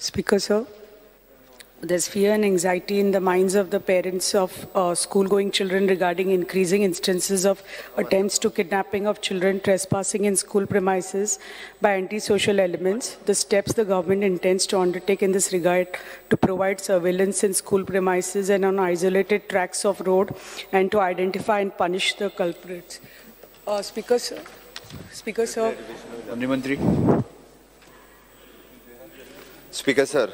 Speaker, sir. There's fear and anxiety in the minds of the parents of school-going children regarding increasing instances of attempts to kidnapping of children trespassing in school premises by antisocial elements. The steps the government intends to undertake in this regard to provide surveillance in school premises and on isolated tracts of road and to identify and punish the culprits. Speaker, sir. Speaker, sir. Speaker, sir.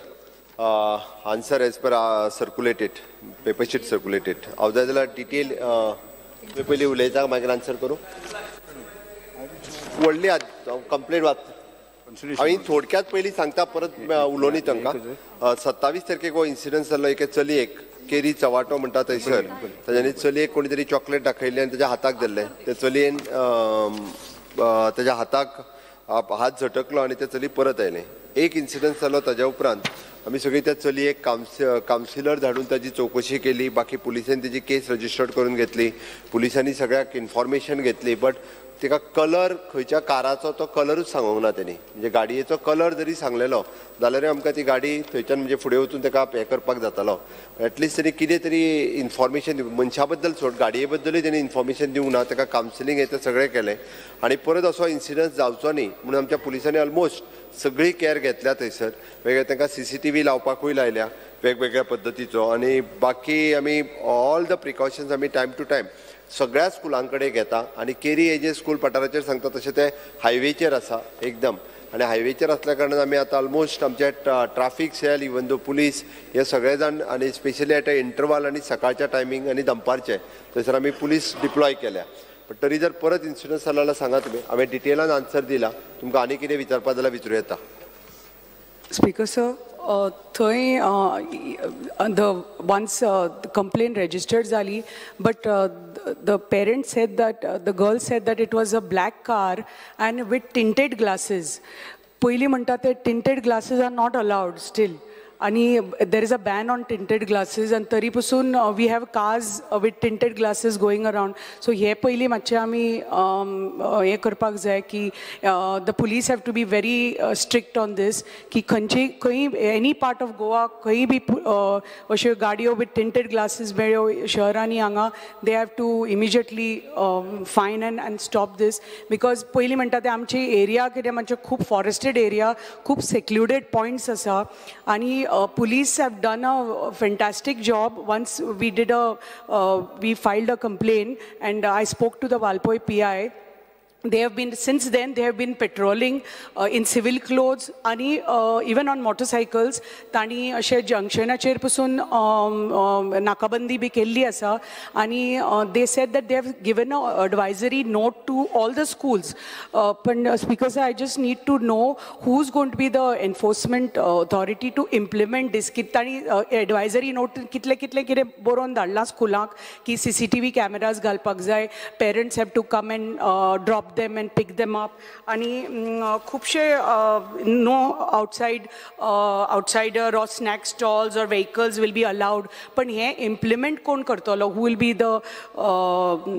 Answer as per circulated, paper sheet circulated. Avdadala detail पहले उलयता मागीर answer करूं. व्हडली complaint वाच. हांवें थोडक्यात पयलीं सांगता परत उलोवनी तांकां. 27 तारखेक हो इन्सिडंट जाल्लो एके चलयेक केरी चवाटो म्हणटा थंयसर ताच्यानी चलयेक कोणी तरी चॉकलेट दाखयलें आनी ताच्या हाताक धरलें. ते चलयेन ताच्या हाताक हात झटकलो आनी ते चली परत आयलें. एक इन्सिडंट जालो ताज्या उपरांत आमी सगळी त्या चलयेक कावन्सिलर धाडून ताची चौकशी केली. बाकी पुलिसांनी ताची केस रजिस्टर्ड करून घेतली. पुलिसांनी सगळ्याक इन्फॉर्मेशन घेतली. बट तिका कलर खंयच्या काराचो तो कलरूच सांगूंक ना तेणी. म्हणजे गाडयेचो कलर जरी सांगलेलो जाल्यार आमकां ती गाडी थंयच्यान म्हणजे फुडें वचून ताका हे करपाक जातालो. एटलिस्ट तेणी कितें तरी इन्फॉर्मेशन मनशा बद्दल सोड गाडये बद्दलूय तेणी इन्फॉर्मेशन दिवंक ना. ताका कावन्सिलींग हें सगळें केलें आनी परत असो इन्सिडंट जावचो न्ही म्हणून आमच्या पुलिसांनी ऑलमोस्ट सगळी केअर घेतल्या थंयसर. वेगळे तांकां CCTV लावपाकूय लायल्या वेगवेगळ्या पद्दतीचो आनी बाकी आमी ऑल द प्रिकॉशन्स आमी टायम टू टायम सगळ्या स्कुलां कडेन घेता. आनी केरी हे जे स्कूल पठाराचेर सांगता तशें ते हायवेचेर आसा एकदम. आनी हायवेचेर आसल्या कारणान आमी आतां ऑलमोस्ट आमचे traffic cell even though police हे सगळे जाण आनी स्पेशली एट इंटरवल आनी सकाळच्या टायमींग आनी दनपारचे थंयसर आमी पुलीस डिप्लॉय केल्या. पण तरी जर परत इन्सिडंट जालो जाल्यार सांगा तुमी. हांवें डिटेलान आन्सर दिला. तुमकां आनी कितें विचारपाक जाल्यार विचारूं येता. Speaker, sir. Thoi the once the complaint registered zali, but the parents said that the girl said that it was a black car and with tinted glasses. Poili म्हणतात ते tinted glasses are not allowed still. And there is a ban on tinted glasses and taripasun we have cars with tinted glasses going around. So here पहिली मातशे आमी हे करपाक जाय की the police have to be very strict on this की खंय any part of Goa खंय बी अश्यो गाडयो with tinted glasses मेळ्यो शहरांनी हांगा they have to immediately fine and stop this because पहिली म्हणटा ते आमची एरिया कितें म्हणजे खूप forested area खूप secluded points आसा आणि police have done a fantastic job. Once we we filed a complaint and I spoke to the Valpoi PI. They have been, since then, they have been patrolling in civil clothes and even on motorcycles. Tani ashe junctionacher pasun nakabandi bi kelli asa. And they said that they have given an advisory note to all the schools. But Speaker, I just need to know who's going to be the enforcement authority to implement this. Tani advisory note kitle kire boron dalla schoolank ki CCTV cameras galpak jai. Parents have to come and drop them and pick them up. Ani khubshe no outsider or snack stalls or vehicles will be allowed. But here implement kon kartolo? Who will be the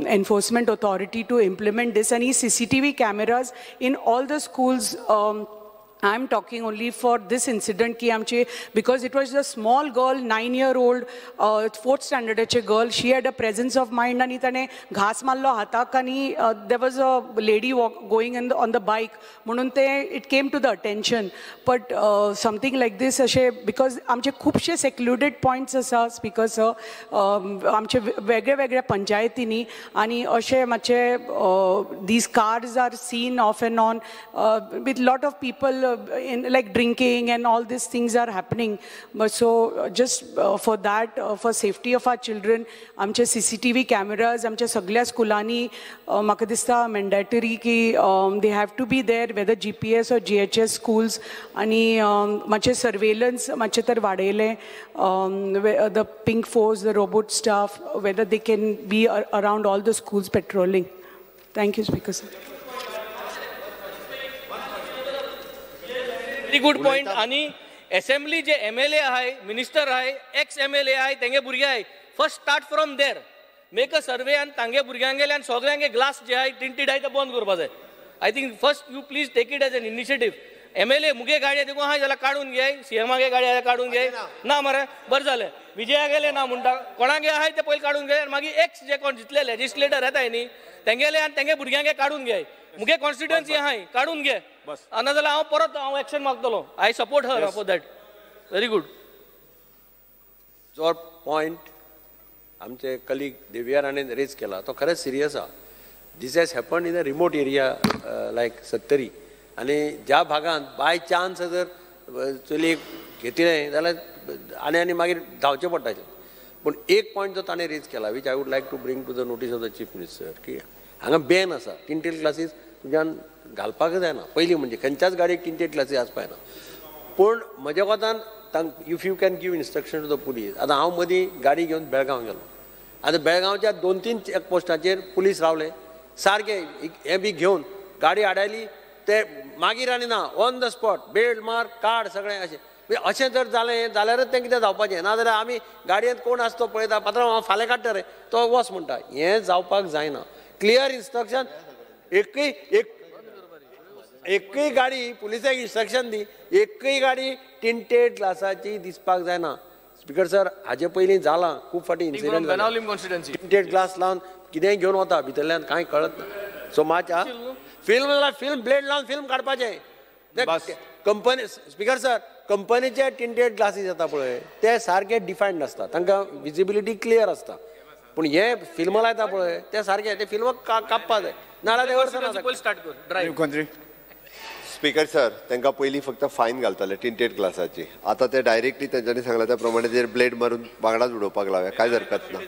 enforcement authority to implement this? And CCTV cameras in all the schools. I'm talking only for this incident because it was a small girl, 9-year-old, 4th standard girl. She had a presence of mind and ghas mallo hatak and there was a lady going on the bike. It came to the attention. But something like this, because amche khubshe secluded points asa, Speaker sir, amche vegre panchayatini ani ashe mache these cars are seen off and on with lot of people in like drinking and all these things are happening. But so just for that, for safety of our children, amche CCTV cameras, amche saglia skulani maka dista mandatory ki they have to be there, whether GPS or GHS schools. Ani mache surveillance mache tar vadele the pink force, the robot staff, whether they can be around all the schools patrolling. Thank you, Speaker sir. Very good point. Ani assembly je MLA hai, minister hai, ex-MLA hai, tenge burge hai. First start from there. Make a survey and tange burgangele and soglange glass je hai tinted hai ta bond korba jai. I think first you please take it as an initiative MLA मुगे गाडये देखून हाय जाल्यार काढून घे, CMागे गाडी काढून घे ना मरे बरं झालं. विजया गेले ना म्हणटा कोणागे आहाय ते पहिले काढून घे, मागीर एक्स जे कोण जितले लेजिस्लेटर येताय न्ही तेंगेले आनी तेंगे भुरग्यांगे काढून घे. मुगे कॉन्स्टिट्युएन्सी आहाय काढून घे नाजाल्यार हांव परत एक्शन मागतलो. I support her for that. Very good. जो पॉइंट आमचे कलीग देवियार हाणें रेज केला तो खरेंच सिरियस आहा. This has happen in a remote area like Sattari आनी ज्या भागांत बाय चान्स जर चलयेक घेतलें जाल्यार आनी मागीर धांवचें पडटाचें. पूण एक पॉयंट जो ताणें रेज केला which I would like to bring to the notice of the chief minister की हांगा बॅन आसा टिंटेड ग्लासीस तुज्यान घालपाक जायना. पयलीं म्हणजे खंयच्याच गाडयेक टिंटेड ग्लासीस आसपाक जायना. पूण म्हज्या कोतान if you can give instruction to the police. आतां हांव मदीं गाडी घेवन बेळगांव गेलो. आतां बेळगांवच्या 2-3 चॅकपोस्टाचेर पुलीस रावले सारके हे बी घेवन गाडी आडायली ते मागीर आनी ना ऑन द स्पॉट बेल्ट मार काड सगळें अशें जर जालें जाल्यारच तें कितें जावपाचें. नाजाल्यार आमी गाडयेंत कोण आसा तो पळयता पात्रांव हांव फाल्यां काडटा रे तो वच म्हणटा. हें जावपाक जायना. क्लियर इन्स्ट्रक्शन एकय गाडी पुलिसाक इन्स्ट्रक्शन दी एकय गाडी टिंटेड ग्लासाची दिसपाक जायना. स्पीकर सर हाजे पयलीं जालां खूब फाटी इन्सिडंट टिंटेड ग्लास लावन कितेंय घेवन वता भितरल्यान कांय कळत ना. सो मातशा फिल्म जाल्यार फिल्म ब्लेड लावन फिल्म काडपाचें. कंपनी स्पीकर सर कंपनीचे टिंटेड ग्लासीस येता पळय ते सारके डिफायन्ड आसता तांकां विजिबिलिटी क्लियर आसता. पूण हे फिल्म लायता पळय ते सारके ते फिल्म कापपा जाय नाल्यार स्टार्ट कर. स्पीकर सर तांकां पयलीं फक्त फायन घालताले टिंटेड ग्लासाची. आतां ते डायरेक्टली तेंच्यांनी सांगला त्या प्रमाणे तेजेर ब्लेड मारून वांगडाच उडोवपाक लावया कांय हरकत ना.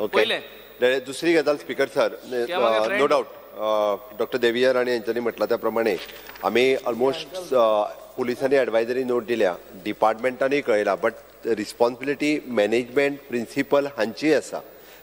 ओके. दुसरी गजाल speaker sir no doubt doctor देवियर आणि यांच्यानी म्हटलं त्याप्रमाणे आम्ही ऑलमोस्ट पुलिसांनी एडवायझरी नोट दिल्या डिपार्टमेंटांनी कळयला बट रिस्पॉन्सिबिलिटी मॅनेजमेंट प्रिन्सिपल हांची आसा.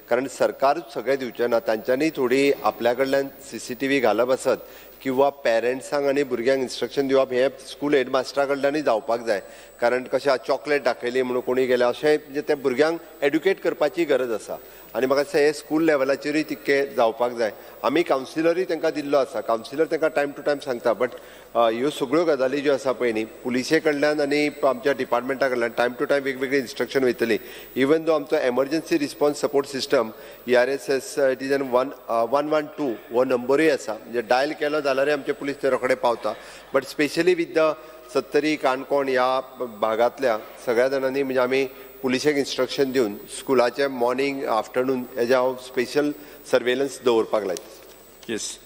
कारण सरकारूच सगळें दिवचें ना. तांच्यांनी थोडी आपल्या कडल्यान CCTV घालप आसत किंवा पेरंट्सांक आनी भुरग्यांक इन्स्ट्रक्शन दिवप हें स्कूल हेडमास्टरा कडल्यानूय जावपाक जाय. कारण कशें चॉकलेट दाखयली म्हणून कोणी गेले अशें म्हणजे त्या भुरग्यांक एड्युकेट करपाची गरज आसा. आनी म्हाका दिसता हे स्कूल लेवलाचेरूय तितकें जावपाक जाय. आमी कावन्सिलरूय तांकां दिल्लो आसा. कावन्सिलर तांकां टायम टू टायम सांगता. बट ह्यो सगळ्यो गजाली ज्यो आसा पळय न्ही पुलिसे कडल्यान आनी आमच्या डिपार्टमेंटा कडल्यान टायम टू टायम वेगवेगळी इन्स्ट्रक्शन वयतली. इवन दो आमचो emergency response support system ERSS it is 112 हो नंबरूय आसा. म्हणजे डायल केलो जाल्यारय आमचे पुलीस ते रोखडे पावता. बट स्पेशली विथ द सत्तरी काणकोण ह्या भागांतल्या सगळ्या जाणांनी म्हणजे आमी पुलिसाक इन्स्ट्रक्शन दिवन स्कुलाचे मॉर्निंग आफ्टरनून हेजे हांव स्पेशल सर्वेलन्स दवरपाक लायता. येस.